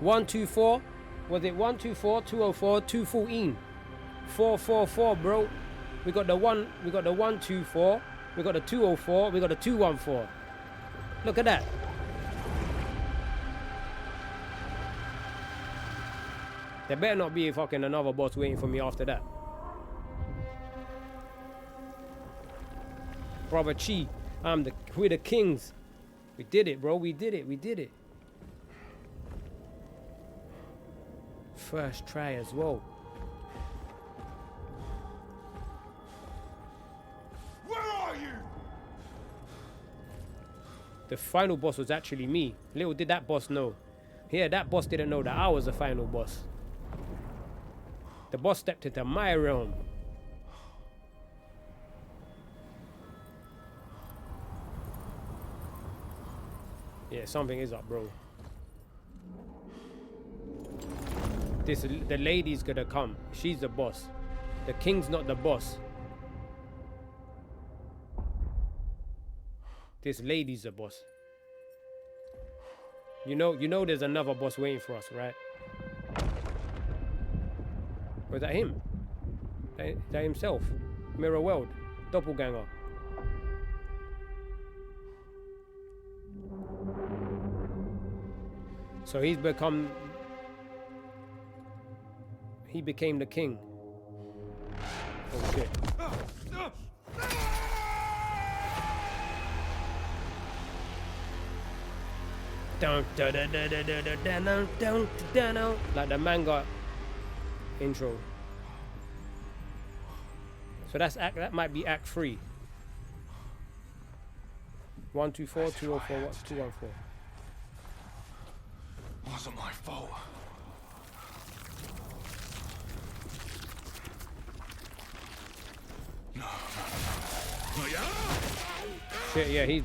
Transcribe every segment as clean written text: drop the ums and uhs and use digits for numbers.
124. Was it 124, 204, 214? 444, bro. We got the 124. We got the 204. We got the 214. Look at that. There better not be a fucking another boss waiting for me after that. Brother Chi, we're the kings. We did it, bro. We did it. First try as well. Where are you? The final boss was actually me. Little did that boss know. Yeah, that boss didn't know that I was the final boss. The boss stepped into my realm. Yeah, something is up, bro. The lady's gonna come. She's the boss. The king's not the boss. This lady's the boss. You know there's another boss waiting for us, right? Or is that him? That himself? Mirror world. Doppelganger. So he became the king. Oh shit. Like the manga intro. So that might be Act 3. 124, 204, 214. Wasn't my fault. No. Shit, yeah, he's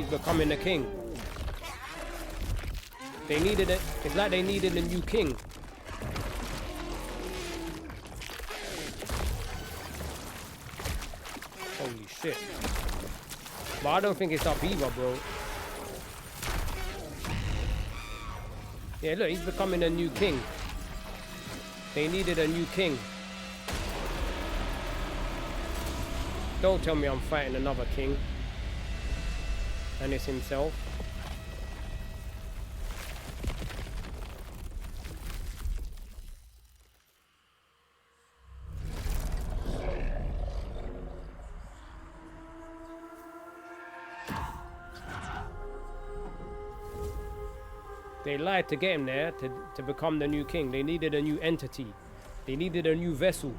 becoming the king. They needed it. It's like they needed a new king. Holy shit. But I don't think it's up either, bro. Yeah, look, he's becoming a new king. They needed a new king. Don't tell me I'm fighting another king. And it's himself. They lied to get him there, to become the new king. They needed a new entity. They needed a new vessel.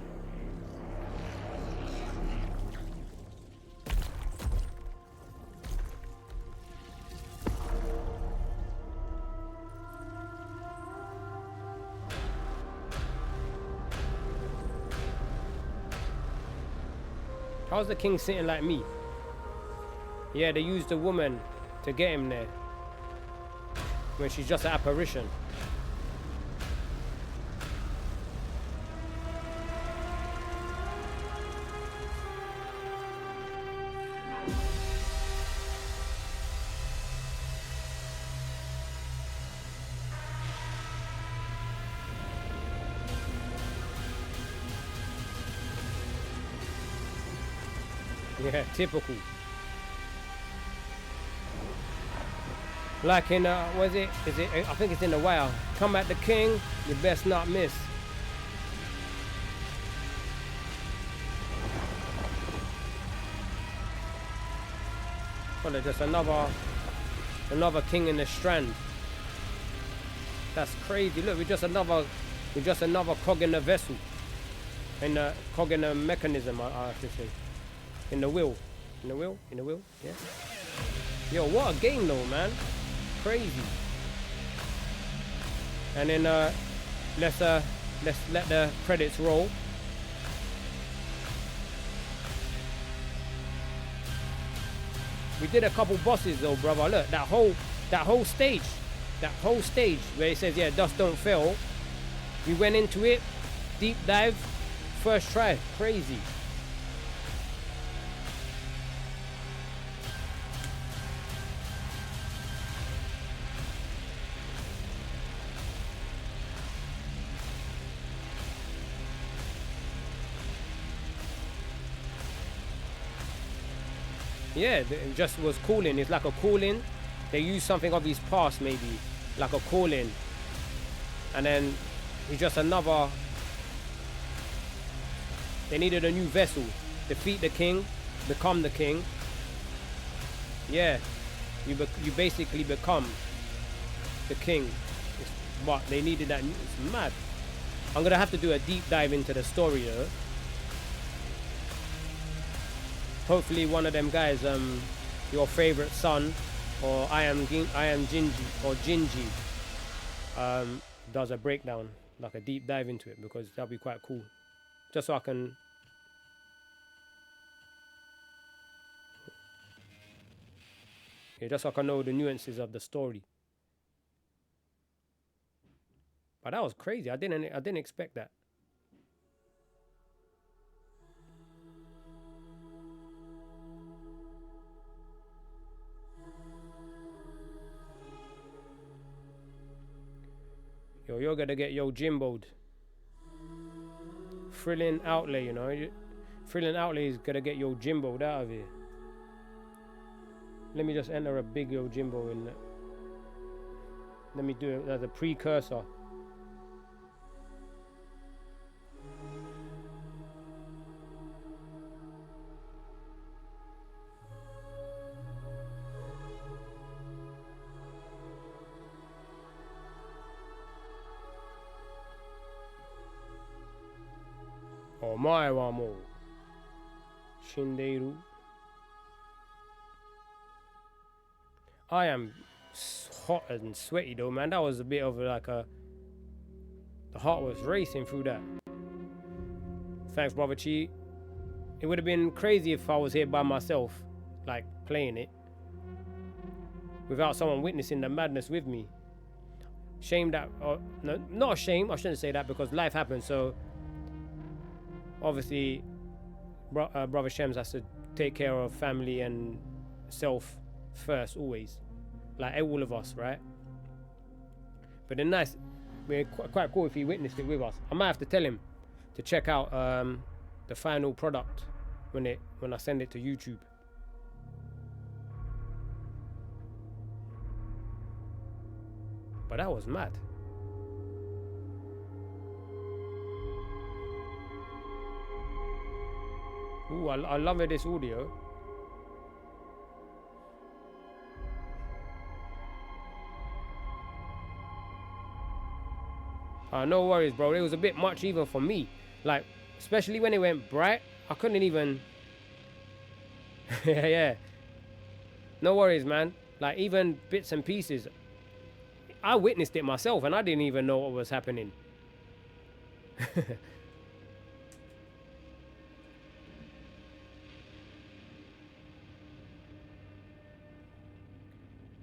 How's the king sitting like me? Yeah, they used a woman to get him there. When she's just an apparition. Yeah, typical. Like in, what is it? I think it's in The Wire. Come at the king, you best not miss. Well, there's just another king in the Strand. That's crazy. Look, we're just another cog in the vessel. In the cog in the mechanism, I should say. In the wheel. In the wheel? Yeah. Yo, what a game though, man. Crazy. And then let's let the credits roll. We did a couple bosses though, brother. Look, that whole stage where it says, yeah, dust don't fail. We went into it, deep dive, first try. Crazy. Yeah, it just was calling. It's like a calling. They used something of his past, maybe like a calling, and then he's just another. They needed a new vessel. Defeat the king, become the king. Yeah, you basically become the king. But they needed that. It's mad. I'm gonna have to do a deep dive into the story though. Hopefully one of them guys, your favorite son, or I am Ginji or Jinji, does a breakdown, like a deep dive into it, because that'll be quite cool. Just so I can. Yeah, just so I can know the nuances of the story. But that was crazy. I didn't expect that. Yo, you're gonna get Jimbo'd. Thrilling outlay, you know. Thrilling outlay is gonna get Jimbo'd out of here. Let me just enter a big Jimbo in there. Let me do it as a precursor. Omae wa mou shindeiru. I am hot and sweaty though, man. That was a bit of like a. The heart was racing through that. Thanks, brother Chi. It would have been crazy if I was here by myself, like playing it, without someone witnessing the madness with me. Shame that, no, not a shame. I shouldn't say that because life happens. So obviously, brother Shems has to take care of family and self first, always, like all of us, right? But then nice, we're quite cool if he witnessed it with us. I might have to tell him to check out the final product when I send it to YouTube. But that was mad. Ooh, I love this audio. No worries, bro. It was a bit much even for me. Like, especially when it went bright, I couldn't even. Yeah. No worries, man. Like, even bits and pieces. I witnessed it myself and I didn't even know what was happening.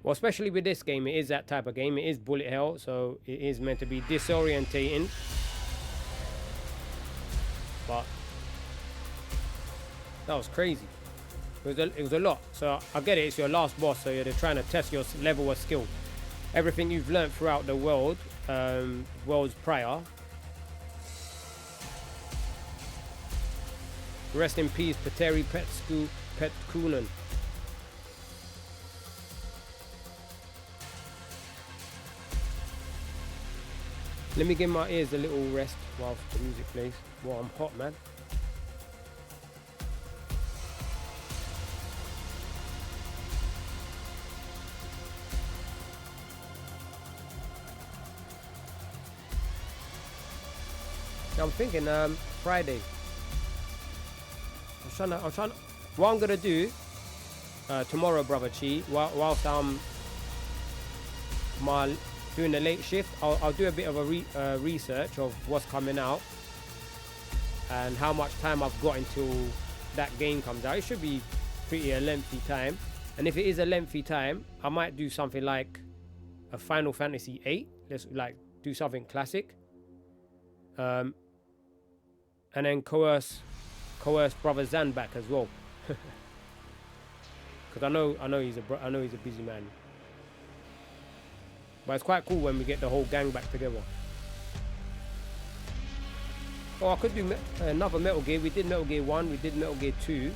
Well, especially with this game, it is that type of game. It is bullet hell, so it is meant to be disorientating. But that was crazy. It was a lot. So I get it. It's your last boss, so you're trying to test your level of skill. Everything you've learned throughout the world, worlds prior. Rest in peace, Pateri Petkunen. Let me give my ears a little rest whilst the music plays. Well, I'm hot, man. I'm thinking Friday. I'm trying to. What I'm gonna do tomorrow, brother Chi, whilst I'm doing the late shift, I'll do a bit of a research of what's coming out and how much time I've got until that game comes out. It should be pretty a lengthy time, and if it is a lengthy time, I might do something like a Final Fantasy VIII. Let's like do something classic, and then coerce brother Zan back as well, because I know he's a busy man. But it's quite cool when we get the whole gang back together. Oh, I could do another Metal Gear. We did Metal Gear 1, we did Metal Gear 2.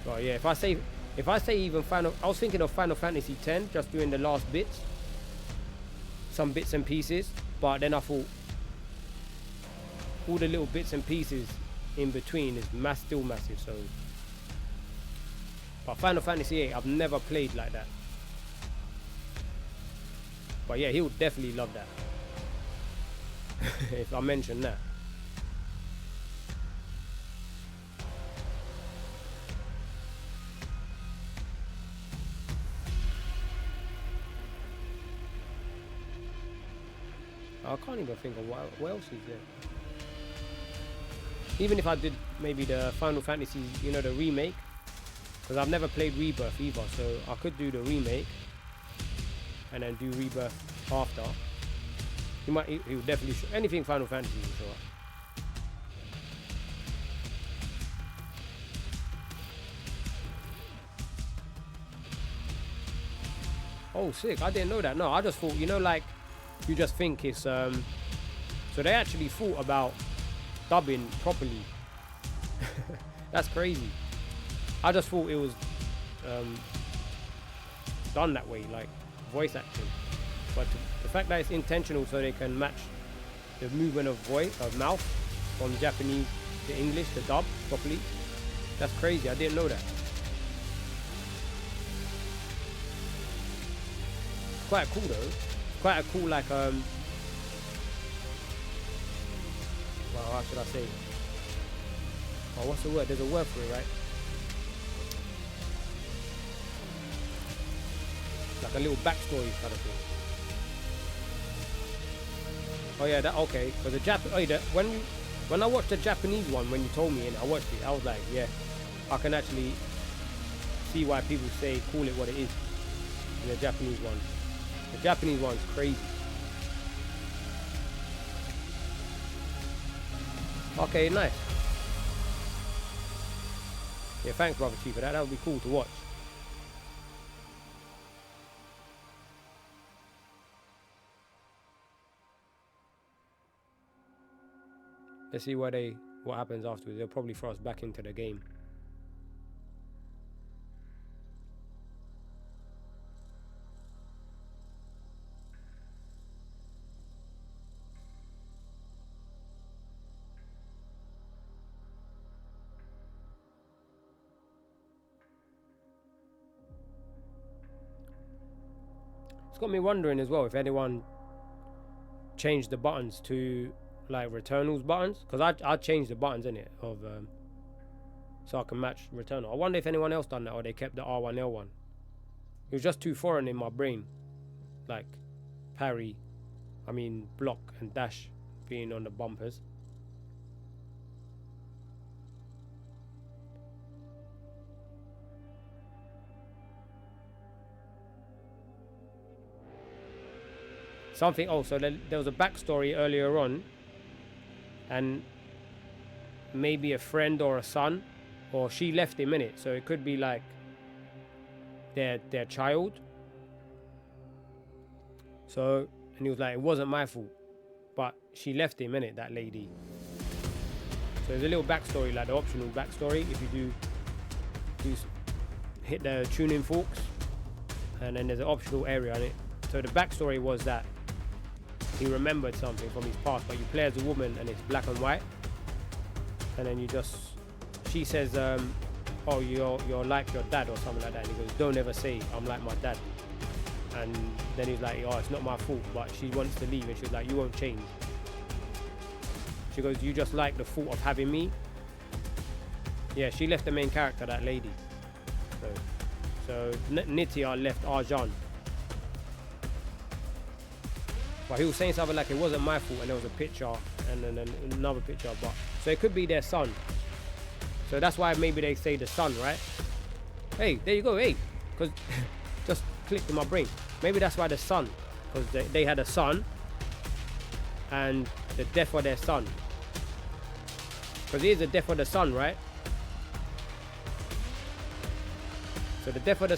But yeah, if I say even Final, I was thinking of Final Fantasy X, just doing the last bits, some bits and pieces. But then I thought all the little bits and pieces in between is still massive. So, but Final Fantasy VIII, I've never played like that. But yeah, he would definitely love that if I mention that. I can't even think of what else is there. Even if I did maybe the Final Fantasy, you know, the remake, because I've never played Rebirth either, so I could do the remake and then do Rebirth after. He would definitely show anything Final Fantasy for sure. Oh, sick! I didn't know that. No, I just thought, you know, like you just think it's so they actually thought about dubbing properly. That's crazy. I just thought it was done that way, like voice acting. But the fact that it's intentional, so they can match the movement of mouth from Japanese to English to dub properly. That's crazy. I didn't know that. Quite cool though. Quite a cool, like well, how should I say? Oh, what's the word? There's a word for it, right? Like a little backstory kind of thing. Oh yeah, that okay. Because the when I watched the Japanese one, when you told me and I watched it, I was like, yeah, I can actually see why people call it what it is in the Japanese one. The Japanese one's crazy. Okay, nice. Yeah, thanks, Brother Chief, for that. That would be cool to watch. Let's see what happens afterwards. They'll probably throw us back into the game. It's got me wondering as well if anyone changed the buttons to like Returnal's buttons, because I changed the buttons in it of so I can match Returnal. I wonder if anyone else done that or they kept the R1 L1. It was just too foreign in my brain, like block and dash being on the bumpers. Something. Oh, so there was a backstory earlier on, and maybe a friend or a son, or she left him in it. So it could be like their child. So, and he was like, it wasn't my fault, but she left him in it, that lady. So there's a little backstory, like the optional backstory, if you do hit the tuning forks, and then there's an optional area in it. So the backstory was that he remembered something from his past, but you play as a woman and it's black and white, and then she says, oh, you're like your dad or something like that, and he goes, don't ever say I'm like my dad. And then he's like, oh, it's not my fault, but she wants to leave, and she's like, you won't change. She goes, you just like the thought of having me. Yeah, she left the main character, that lady. So Nitya left Arjan. But he was saying something like it wasn't my fault, and there was a picture and then another picture. But so it could be their son. So that's why maybe they say the son, right? Hey, there you go. Hey, because just clicked in my brain. Maybe that's why the son, because they had a son, and the death of their son. Because here's the death of the son, right? So the death of the son.